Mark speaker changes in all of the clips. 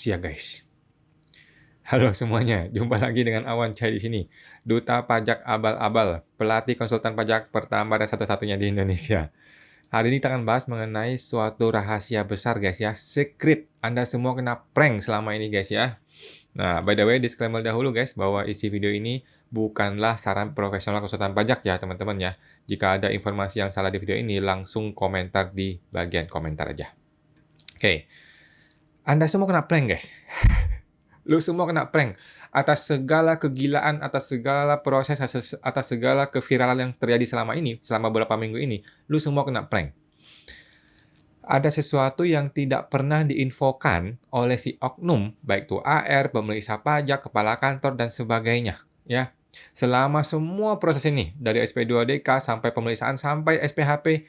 Speaker 1: rahasia, guys. Halo semuanya, jumpa lagi dengan Awan Chai di sini. Duta pajak abal-abal, pelatih konsultan pajak pertama dan satu-satunya di Indonesia. Hari ini kita akan bahas mengenai suatu rahasia besar, guys ya. Secret. Anda semua kena prank selama ini, guys ya. Nah, by the way, disclaimer dahulu, guys, bahwa isi video ini bukanlah saran profesional konsultan pajak ya, teman-teman ya. Jika ada informasi yang salah di video ini, langsung komentar di bagian komentar aja. Oke. Anda semua kena prank, guys. Lu semua kena prank atas segala kegilaan, atas segala proses, atas segala keviralan yang terjadi selama beberapa minggu ini. Lu semua kena prank. Ada sesuatu yang tidak pernah diinfokan oleh si oknum, baik itu AR, pemeriksa pajak, kepala kantor, dan sebagainya. Ya, selama semua proses ini, dari SP2DK sampai pemeriksaan sampai SPHP,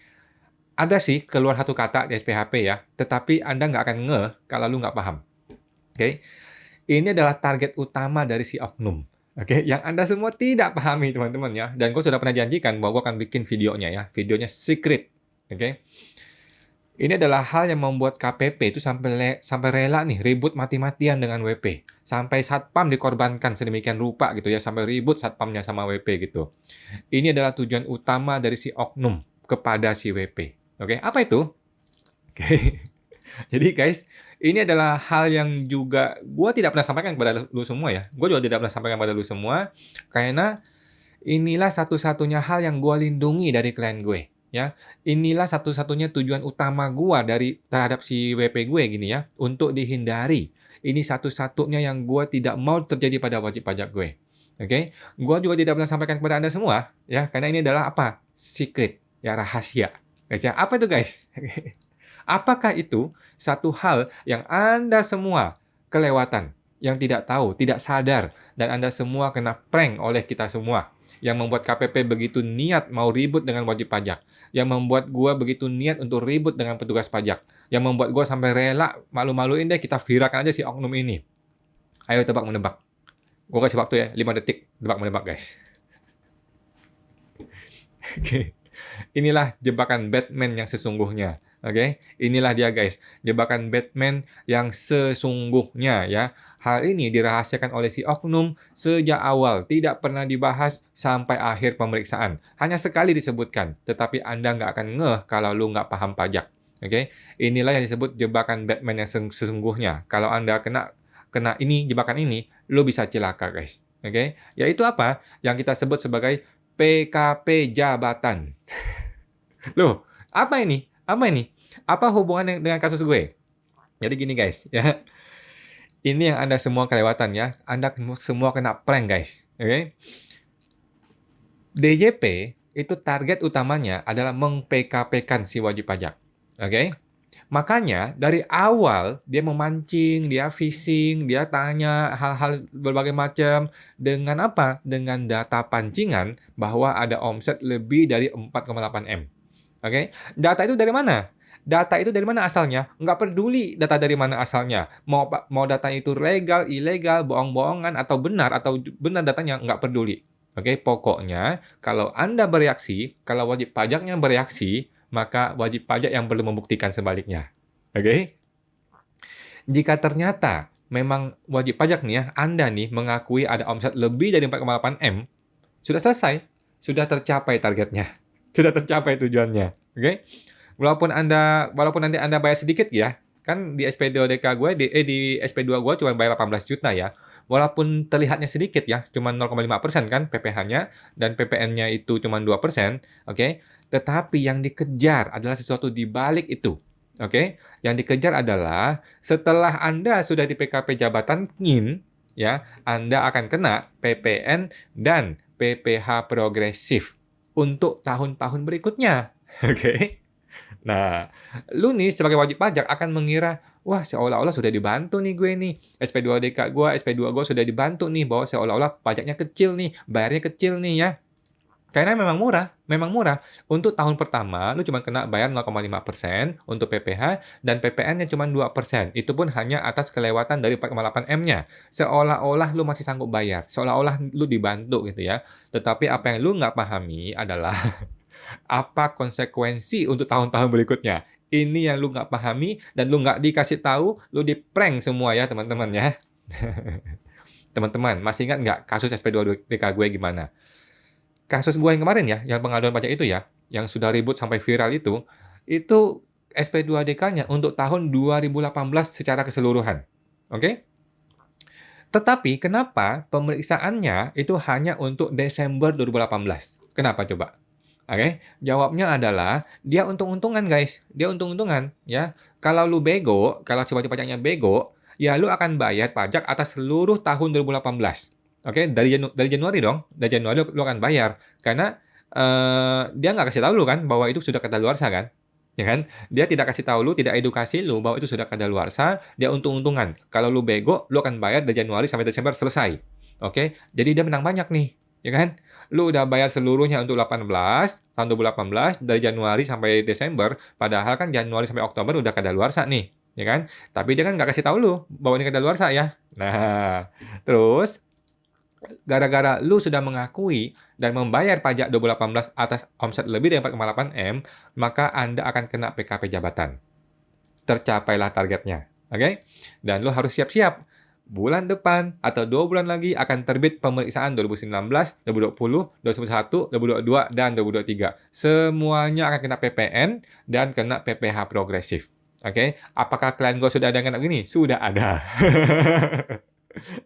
Speaker 1: ada sih keluar satu kata di SPHP ya, tetapi Anda nggak akan ngeh kalau lu nggak paham. Oke? Ini adalah target utama dari si oknum. Oke, yang Anda semua tidak pahami, teman-teman ya. Dan gue sudah pernah janjikan bahwa gue akan bikin videonya ya. Videonya secret. Oke. Ini adalah hal yang membuat KPP itu sampai rela nih ribut mati-matian dengan WP. Sampai satpam dikorbankan sedemikian rupa gitu ya. Sampai ribut satpamnya sama WP gitu. Ini adalah tujuan utama dari si oknum kepada si WP. Oke, apa itu? Oke. Jadi guys, ini adalah hal yang juga gue tidak pernah sampaikan kepada lu semua ya. Gue juga tidak pernah sampaikan kepada lu semua, karena inilah satu-satunya hal yang gue lindungi dari klien gue. Ya, inilah satu-satunya tujuan utama gue terhadap si WP gue gini ya, untuk dihindari. Ini satu-satunya yang gue tidak mau terjadi pada wajib pajak gue. Oke, gue juga tidak pernah sampaikan kepada Anda semua ya, karena ini adalah apa? Secret, ya rahasia. Guys ya, apa itu guys? Apakah itu satu hal yang Anda semua kelewatan, yang tidak tahu, tidak sadar, dan Anda semua kena prank oleh kita semua, yang membuat KPP begitu niat mau ribut dengan wajib pajak, yang membuat gua begitu niat untuk ribut dengan petugas pajak, yang membuat gua sampai rela malu-maluin deh kita viralkan aja si oknum ini. Ayo tebak-menebak. Gua kasih waktu ya, 5 detik tebak-menebak guys. Oke. Inilah jebakan Batman yang sesungguhnya. Oke, inilah dia guys, jebakan Batman yang sesungguhnya ya. Hal ini dirahasiakan oleh si oknum sejak awal, tidak pernah dibahas sampai akhir pemeriksaan. Hanya sekali disebutkan, tetapi Anda nggak akan ngeh kalau lu nggak paham pajak. Oke, inilah yang disebut jebakan Batman yang sesungguhnya. Kalau Anda kena jebakan ini, lu bisa celaka guys. Oke, yaitu apa? Yang kita sebut sebagai PKP jabatan. Loh, apa ini? Apa ini? Apa hubungannya dengan kasus gue? Jadi gini guys, ya. Ini yang Anda semua kelewatan ya. Anda semua kena prank guys. Oke? DJP itu target utamanya adalah meng-PKP-kan si wajib pajak. Oke? Makanya dari awal dia memancing, dia phishing, dia tanya hal-hal berbagai macam dengan apa? Dengan data pancingan bahwa ada omset lebih dari 4,8 M. Oke? Data itu dari mana? Data itu dari mana asalnya? Nggak peduli data dari mana asalnya. Mau data itu legal, ilegal, bohong-bohongan, atau benar datanya, nggak peduli. Oke? Pokoknya, kalau Anda bereaksi, kalau wajib pajaknya bereaksi, maka wajib pajak yang perlu membuktikan sebaliknya. Oke? Jika ternyata memang wajib pajak nih ya, Anda nih mengakui ada omset lebih dari 4,8 M, sudah selesai. Sudah tercapai targetnya. Sudah tercapai tujuannya. Oke? Walaupun nanti Anda bayar sedikit ya, kan di SP2DK gue, di SP2 gue cuma bayar 18 juta ya. Walaupun terlihatnya sedikit ya, cuma 0,5% kan PPh-nya, dan PPN-nya itu cuma 2%, oke? Tetapi yang dikejar adalah sesuatu di balik itu. Oke? Yang dikejar adalah setelah Anda sudah di PKP jabatan NIN, ya, Anda akan kena PPN dan PPh progresif untuk tahun-tahun berikutnya. Oke? Nah, lu nih sebagai wajib pajak akan mengira, wah seolah-olah sudah dibantu nih gue nih. SP2DK gue, SP2 gue sudah dibantu nih, bahwa seolah-olah pajaknya kecil nih, bayarnya kecil nih ya. Karena memang murah. Untuk tahun pertama, lu cuma kena bayar 0,5% untuk PPh, dan PPN-nya cuma 2%. Itu pun hanya atas kelewatan dari 4,8 M-nya. Seolah-olah lu masih sanggup bayar, seolah-olah lu dibantu gitu ya. Tetapi apa yang lu nggak pahami adalah apa konsekuensi untuk tahun-tahun berikutnya. Ini yang lu nggak pahami dan lu nggak dikasih tahu, lu di-prank semua ya teman-teman ya. Teman-teman, masih ingat nggak kasus SP2DK gue gimana? Kasus gue yang kemarin ya, yang pengaduan pajak itu ya, yang sudah ribut sampai viral itu SP2DK-nya untuk tahun 2018 secara keseluruhan. Oke? Tetapi kenapa pemeriksaannya itu hanya untuk Desember 2018? Kenapa coba? Oke, jawabnya adalah dia untung-untungan guys. Dia untung-untungan ya. Kalau lu bego, kalau wajib pajaknya bego, ya lu akan bayar pajak atas seluruh tahun 2018. Oke, dari Januari dong. Dari Januari lu akan bayar karena dia nggak kasih tahu lu kan bahwa itu sudah kadaluarsa kan? Ya kan? Dia tidak kasih tahu lu, tidak edukasi lu bahwa itu sudah kadaluarsa, dia untung-untungan. Kalau lu bego, lu akan bayar dari Januari sampai Desember selesai. Oke? Jadi dia menang banyak nih, ya kan? Lu udah bayar seluruhnya untuk 18, tahun 2018 dari Januari sampai Desember, padahal kan Januari sampai Oktober udah kadaluarsa nih, ya kan? Tapi dia kan nggak kasih tahu lu bahwa ini kadaluarsa ya. Nah, terus gara-gara lu sudah mengakui dan membayar pajak 2018 atas omset lebih dari 4,8 M, maka Anda akan kena PKP jabatan. Tercapailah targetnya, oke? Dan lu harus siap-siap. Bulan depan atau 2 bulan lagi akan terbit pemeriksaan 2019, 2020, 2021, 2022, dan 2023. Semuanya akan kena PPN dan kena PPh progresif. Oke? Apakah klien gue sudah ada yang kena begini? Sudah ada.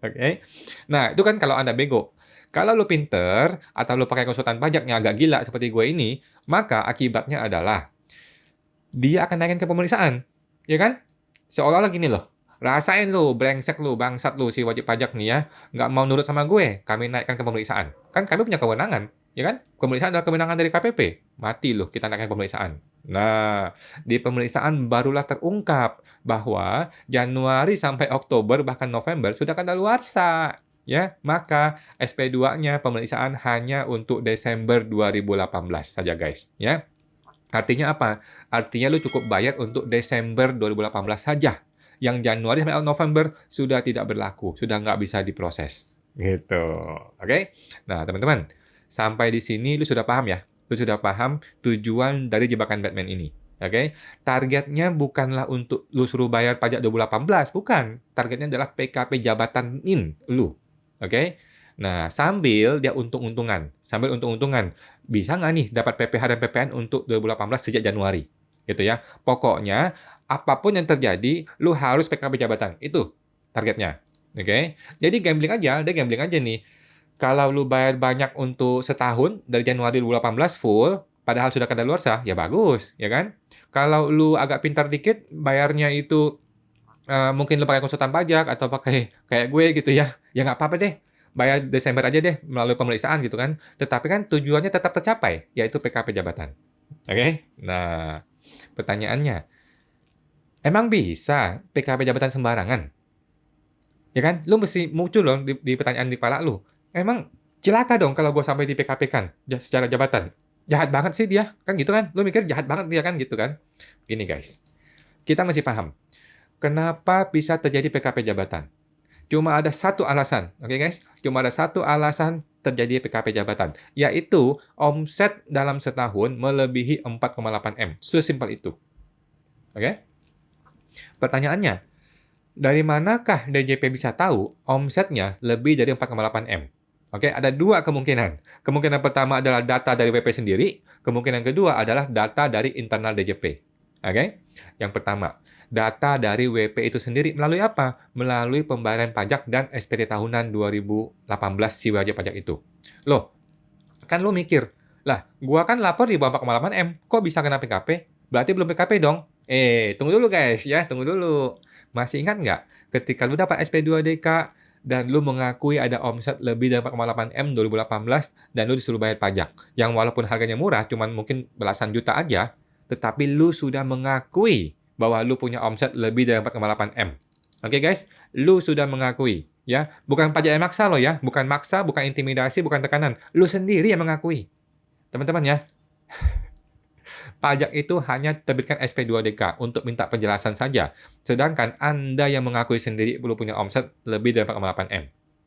Speaker 1: Oke. Nah, itu kan kalau Anda bego. Kalau lu pinter atau lu pakai konsultan pajaknya agak gila seperti gue ini, maka akibatnya adalah dia akan naikin ke pemeriksaan. Ya kan? Seolah-olah gini loh. Rasain lu, brengsek lu, bangsat lu si wajib pajak nih ya. Nggak mau nurut sama gue, kami naikkan ke pemeriksaan. Kan kami punya kewenangan, ya kan? Pemeriksaan adalah kewenangan dari KPP. Mati lu, kita naikkan pemeriksaan. Nah, di pemeriksaan barulah terungkap bahwa Januari sampai Oktober bahkan November sudah kadaluarsa. Ya, maka SP2-nya pemeriksaan hanya untuk Desember 2018 saja guys, ya. Artinya apa? Artinya lu cukup bayar untuk Desember 2018 saja. Yang Januari sampai November sudah tidak berlaku, sudah nggak bisa diproses. Gitu. Oke? Nah, teman-teman, sampai di sini lu sudah paham ya? Lu sudah paham tujuan dari jebakan Batman ini. Oke? Targetnya bukanlah untuk lu suruh bayar pajak 2018, bukan. Targetnya adalah PKP jabatanin lu. Oke? Nah, sambil dia untung-untungan. Sambil untung-untungan. Bisa nggak nih dapat PPh dan PPN untuk 2018 sejak Januari? Gitu ya. Pokoknya, apapun yang terjadi, lu harus PKP jabatan. Itu targetnya. Oke? Jadi gambling aja, dia gambling aja nih. Kalau lu bayar banyak untuk setahun, dari Januari 2018 full, padahal sudah kadaluarsa, ya bagus, ya kan? Kalau lu agak pintar dikit, bayarnya itu mungkin lu pakai konsultan pajak atau pakai kayak gue gitu ya, ya nggak apa-apa deh. Bayar Desember aja deh melalui pemeriksaan gitu kan. Tetapi kan tujuannya tetap tercapai, yaitu PKP jabatan. Oke? Nah, pertanyaannya, emang bisa PKP jabatan sembarangan? Ya kan? Lu mesti muncul dong di pertanyaan di kepala lu. Emang cilaka dong kalau gue sampai di PKP-kan secara jabatan. Jahat banget sih dia. Kan gitu kan? Lu mikir jahat banget dia kan gitu kan? Gini guys, kita mesti paham. Kenapa bisa terjadi PKP jabatan? Cuma ada satu alasan, oke guys? Cuma ada satu alasan terjadi PKP jabatan, yaitu omset dalam setahun melebihi 4,8 M. Sesimpel itu. Oke? Pertanyaannya, dari manakah DJP bisa tahu omsetnya lebih dari 4,8 M? Oke, ada dua kemungkinan. Kemungkinan pertama adalah data dari WP sendiri, kemungkinan kedua adalah data dari internal DJP. Oke? Yang pertama, data dari WP itu sendiri melalui apa? Melalui pembayaran pajak dan SPT tahunan 2018 si wajib pajak itu. Loh, kan lu mikir, lah, gua kan lapor di bawah 4,8 M, kok bisa kena PKP? Berarti belum PKP dong. Tunggu dulu guys ya, tunggu dulu. Masih ingat nggak ketika lu dapat SP2DK dan lu mengakui ada omset lebih dari 4,8 M 2018 dan lu disuruh bayar pajak, yang walaupun harganya murah, cuman mungkin belasan juta aja, tetapi lu sudah mengakui bahwa lu punya omset lebih dari 4,8 M. Oke guys, lu sudah mengakui. Ya, bukan pajak yang maksa loh ya, bukan maksa, bukan intimidasi, bukan tekanan. Lu sendiri yang mengakui. Teman-teman ya, pajak itu hanya terbitkan SP2DK untuk minta penjelasan saja. Sedangkan Anda yang mengakui sendiri perlu punya omset lebih dari 4,8 M.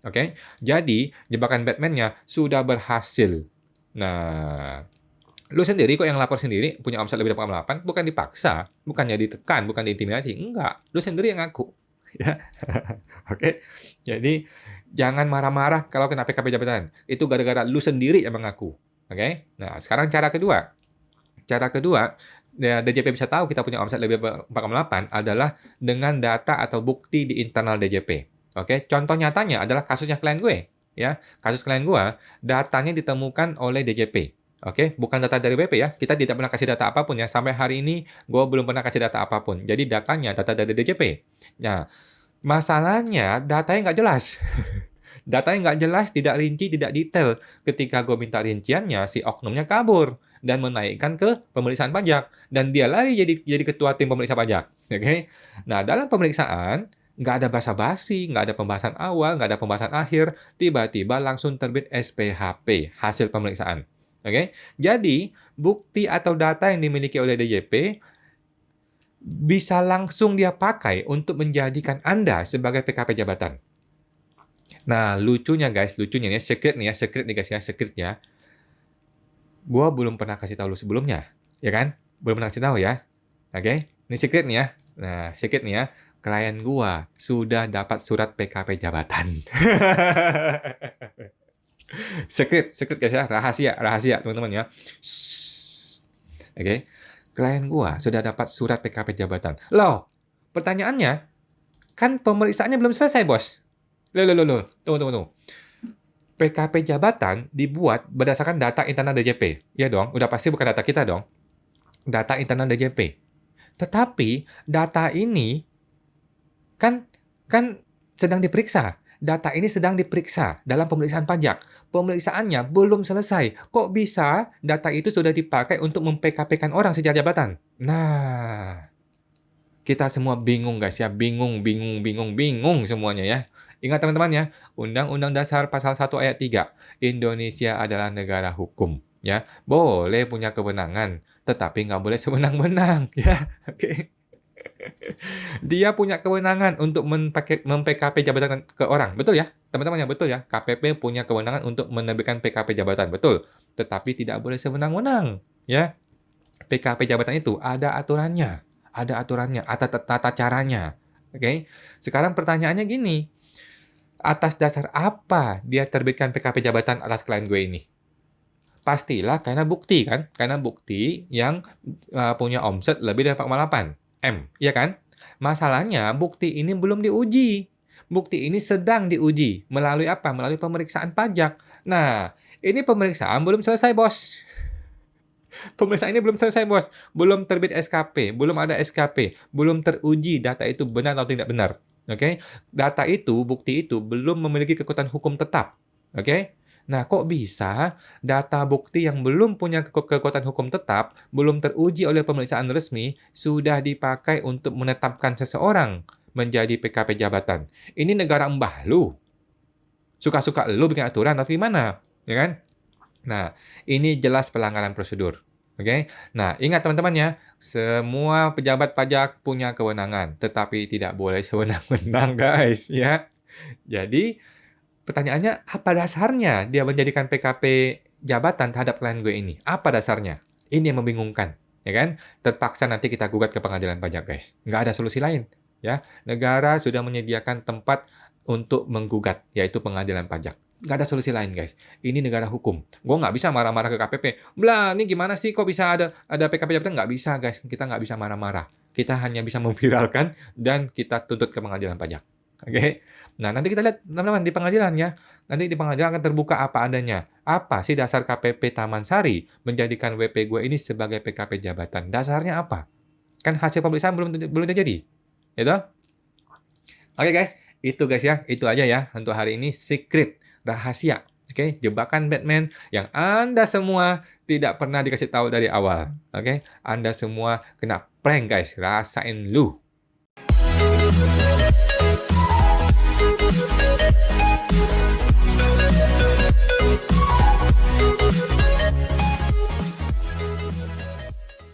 Speaker 1: Oke? Jadi, jebakan Batman-nya sudah berhasil. Nah, Lu sendiri kok yang lapor sendiri, punya omset lebih dari 8, bukan dipaksa, bukannya ditekan, bukan diintimidasi, enggak. Lu sendiri yang ngaku. Ya. Oke. Jadi jangan marah-marah kalau kena PKP jabatan. Itu gara-gara lu sendiri yang mengaku. Oke. Nah, sekarang cara kedua. Cara kedua, ya, DJP bisa tahu kita punya omset lebih dari 4,8 adalah dengan data atau bukti di internal DJP. Oke. Contoh nyatanya adalah kasusnya klien gue. Ya, kasus klien gue, datanya ditemukan oleh DJP. Oke, bukan data dari WP ya. Kita tidak pernah kasih data apapun ya. Sampai hari ini, gue belum pernah kasih data apapun. Jadi datanya data dari DJP. Nah, masalahnya datanya nggak jelas. Datanya nggak jelas, tidak rinci, tidak detail. Ketika gue minta rinciannya, si oknumnya kabur dan menaikkan ke pemeriksaan pajak. Dan dia lari jadi ketua tim pemeriksa pajak. Oke. Nah, dalam pemeriksaan, nggak ada basa-basi, nggak ada pembahasan awal, nggak ada pembahasan akhir. Tiba-tiba langsung terbit SPHP, hasil pemeriksaan. Oke, jadi bukti atau data yang dimiliki oleh DJP bisa langsung dia pakai untuk menjadikan Anda sebagai PKP jabatan. Nah, lucunya nih, secret nih guys ya, secretnya. Gua belum pernah kasih tahu lu sebelumnya, ya kan? Belum pernah kasih tahu ya. Oke, ini secret nih ya. Nah, secret nih ya, klien gua sudah dapat surat PKP jabatan. Secret guys ya, rahasia teman-teman ya. Oke. Klien gua sudah dapat surat PKP jabatan. Loh, pertanyaannya, kan pemeriksaannya belum selesai, Bos. Loh. Tunggu. PKP jabatan dibuat berdasarkan data internal DJP. Ya dong, udah pasti bukan data kita dong. Data internal DJP. Tetapi data ini kan sedang diperiksa. Data ini sedang diperiksa dalam pemeriksaan pajak. Pemeriksaannya belum selesai. Kok bisa data itu sudah dipakai untuk mem-PKP-kan orang secara jabatan? Nah, kita semua bingung guys ya. Bingung semuanya ya. Ingat teman-teman ya, Undang-Undang Dasar Pasal 1 Ayat 3. Indonesia adalah negara hukum. Ya, boleh punya kewenangan, tetapi nggak boleh sewenang-wenang. Ya, oke. Dia punya kewenangan untuk mem-PKP jabatan ke orang. Betul ya? Teman-teman ya, betul ya? KPP punya kewenangan untuk menerbitkan PKP jabatan. Betul. Tetapi tidak boleh sewenang-wenang. Ya. PKP jabatan itu ada aturannya. Ada tata caranya. Oke. Sekarang pertanyaannya gini. Atas dasar apa dia terbitkan PKP jabatan atas klien gue ini? Pastilah karena bukti kan? Karena bukti yang punya omset lebih dari 4,8 M, ya kan? Masalahnya bukti ini belum diuji. Bukti ini sedang diuji. Melalui apa? Melalui pemeriksaan pajak. Nah, ini pemeriksaan belum selesai, Bos. Pemeriksaan ini belum selesai, Bos. Belum terbit SKP, belum ada SKP, belum teruji data itu benar atau tidak benar. Oke? Data itu, bukti itu belum memiliki kekuatan hukum tetap. Oke? Nah, kok bisa data bukti yang belum punya kekuatan hukum tetap, belum teruji oleh pemeriksaan resmi, sudah dipakai untuk menetapkan seseorang menjadi PKP jabatan? Ini negara mbah lu. Suka-suka lu bikin aturan atau gimana? Ya kan? Nah, ini jelas pelanggaran prosedur. Oke? Nah, ingat teman-teman ya, semua pejabat pajak punya kewenangan, tetapi tidak boleh sewenang-wenang, guys. Ya. Jadi, pertanyaannya, apa dasarnya dia menjadikan PKP jabatan terhadap klien gue ini? Apa dasarnya? Ini yang membingungkan, ya kan? Terpaksa nanti kita gugat ke pengadilan pajak, guys. Nggak ada solusi lain, ya. Negara sudah menyediakan tempat untuk menggugat, yaitu pengadilan pajak. Nggak ada solusi lain, guys. Ini negara hukum. Gue nggak bisa marah-marah ke KPP. Blah, ini gimana sih kok bisa ada PKP jabatan? Nggak bisa, guys. Kita nggak bisa marah-marah. Kita hanya bisa memviralkan dan kita tuntut ke pengadilan pajak. Oke? Nah, nanti kita lihat teman-teman di pengadilan ya. Nanti di pengadilan akan terbuka apa adanya. Apa sih dasar KPP Taman Sari menjadikan WP gue ini sebagai PKP jabatan? Dasarnya apa? Kan hasil pemeriksaan belum terjadi. Gitu? Oke guys, itu guys ya. Itu aja ya untuk hari ini, secret, rahasia. Oke, jebakan Batman yang Anda semua tidak pernah dikasih tahu dari awal. Oke, Anda semua kena prank guys. Rasain lu.